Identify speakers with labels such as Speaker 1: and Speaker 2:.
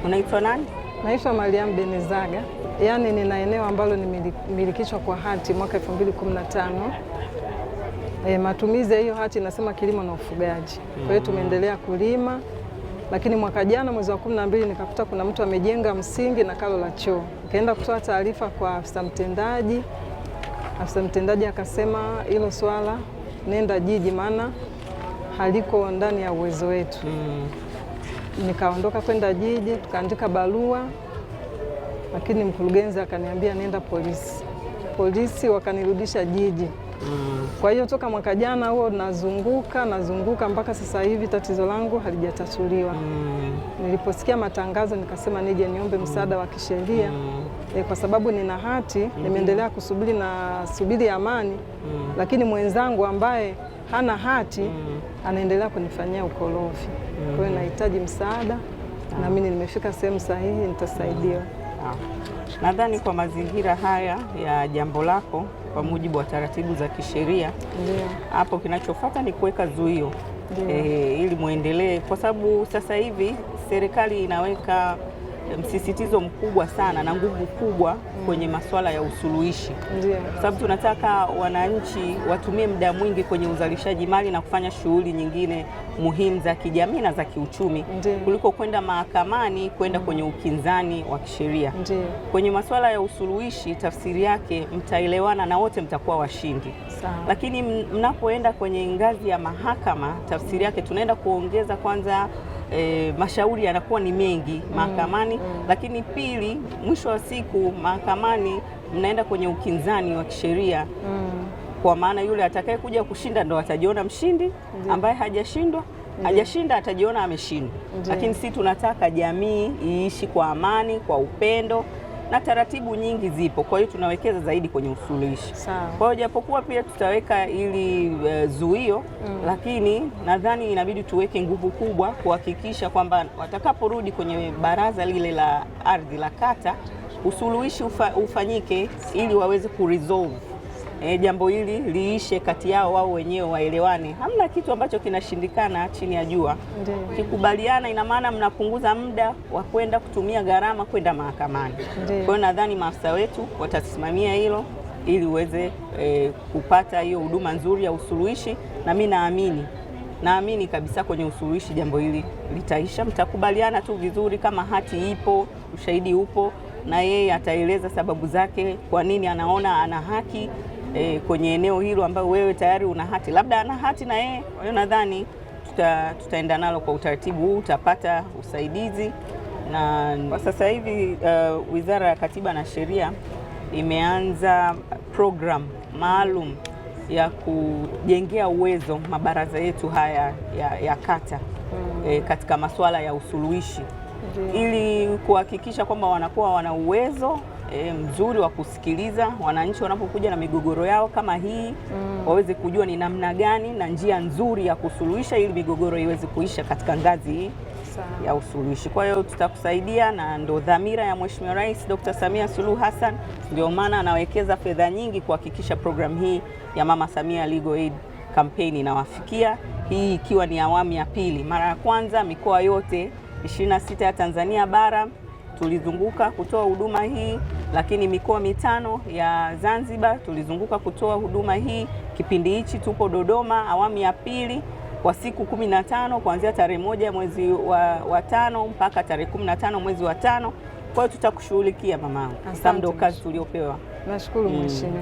Speaker 1: Unaitwa nani?
Speaker 2: Naitwa Mariam Benizaga. Yaani nina eneo ambalo nimemilikishwa kwa hati mwaka 2015. Matumizi ya hiyo hati inasema kilimo na ufugaji. Kwa hiyo tumeendelea kulima, lakini mwaka jana mwezi wa 12 nikakuta kuna mtu amejenga msingi na kalo la choo. Nikaenda kutoa taarifa kwa afisa mtendaji. Afisa mtendaji akasema hilo swala nenda jiji, maana haliko ndani ya uwezo wetu. Nikaondoka kwenda jiji, tukaandika barua, lakini mkurugenzi akaniambia nenda polisi. Polisi wakanirudisha jiji. Kwa hiyo toka mwaka jana huo nazunguka mpaka sasa hivi tatizo langu halijatatuliwa. Niliposikia matangazo nikasema nije niombe msaada wa kisheria kwa sababu nina hati, nimeendelea subiri amani, lakini mwenzangu ambaye hana hati anaendelea kunifanyia ukorofi. Kwa hiyo nahitaji msaada na mimi nimefika sehemu sahihi, nitasaidiwa.
Speaker 1: Nadhani kwa mazingira haya ya jambo lako, kwa mujibu wa taratibu za kisheria, hapo kinachofuata ni kuweka zuio ili muendelee, kwa sababu sasa hivi serikali inaweka msisitizo mkubwa sana na nguvu kubwa kwenye masuala ya usuluhishi. Sababu tunataka wananchi watumie muda mwingi kwenye uzalishaji mali na kufanya shughuli nyingine muhimu za kijamii na za kiuchumi kuliko kwenda mahakamani, kwenda kwenye ukinzani wa kisheria. Kwenye masuala ya usuluhishi, tafsiri yake mtaelewana na wote mtakuwa washindi. Lakini mnapoenda kwenye ngazi ya mahakama, tafsiri yake tunaenda kuongeza kwanza mashauri yanakuwa ni mengi mahakamani, lakini pili, mwisho wa siku mahakamani mnaenda kwenye ukinzani wa kisheria. Kwa maana yule atakaye kuja kushinda ndo atajiona mshindi, ambaye hajashinda atajiona ameshindwa. Lakini sisi tunataka jamii iishi kwa amani, kwa upendo, na taratibu nyingi zipo. Kwa hiyo tunawekeza zaidi kwenye usuluhishi. Kwa hiyo japokuwa pia tutaweka ili zuio, lakini nadhani inabidi tuweke nguvu kubwa kuhakikisha kwamba watakaporudi kwenye baraza lile la ardhi la kata, usuluhishi ufanyike ili waweze kuresolve jambo hili liishe kati yao, wao wenyewe waelewane. Hamna kitu ambacho kinashindikana chini ya jua. Kikubaliana ina maana mnapunguza muda wa kwenda kutumia gharama kwenda mahakamani. Kwa hiyo nadhani maafisa wetu watasimamia hilo ili uweze kupata hiyo huduma nzuri ya usuluhishi, na mimi naamini kabisa kwenye usuluhishi jambo hili litaisha. Mtakubaliana tu vizuri, kama hati ipo, ushahidi upo, na yeye ataeleza sababu zake kwa nini anaona ana haki kwenye eneo hilo ambayo wewe tayari una hati, labda ana hati na yeye. Kwa hiyo nadhani tutaenda nalo kwa utaratibu huu, utapata usaidizi. Na kwa sasa hivi Wizara ya Katiba na Sheria imeanza program maalum ya kujengea uwezo mabaraza yetu haya ya kata katika masuala ya usuluhishi, ili kuhakikisha kwamba wanakuwa wana uwezo mzuri wa kusikiliza wananchi wanapokuja na migogoro yao kama hii, waweze kujua ni namna gani na njia nzuri ya kusuluhisha ili migogoro iweze kuisha katika ngazi hii ya usuluhishi. Kwa hiyo tutakusaidia, na ndo dhamira ya Mheshimiwa Rais Dr. Samia Suluhu Hassan. Ndio maana anawekeza fedha nyingi kuhakikisha program hii ya Mama Samia Legal Aid Campaign inawafikia, hii ikiwa ni awamu ya pili. Mara ya kwanza mikoa yote 26 ya Tanzania bara tulizunguka kutoa huduma hii, lakini mikoa 5 ya Zanzibar tulizunguka kutoa huduma hii. Kipindi hichi tupo Dodoma awamu ya pili kwa siku 15 kuanzia tarehe 1 mwezi wa 5 mpaka tarehe 15 mwezi wa 5. Kwa hiyo tutakushughulikia mamangu. Sasa ndio kazi tuliopewa.
Speaker 2: Nashukuru mheshimiwa.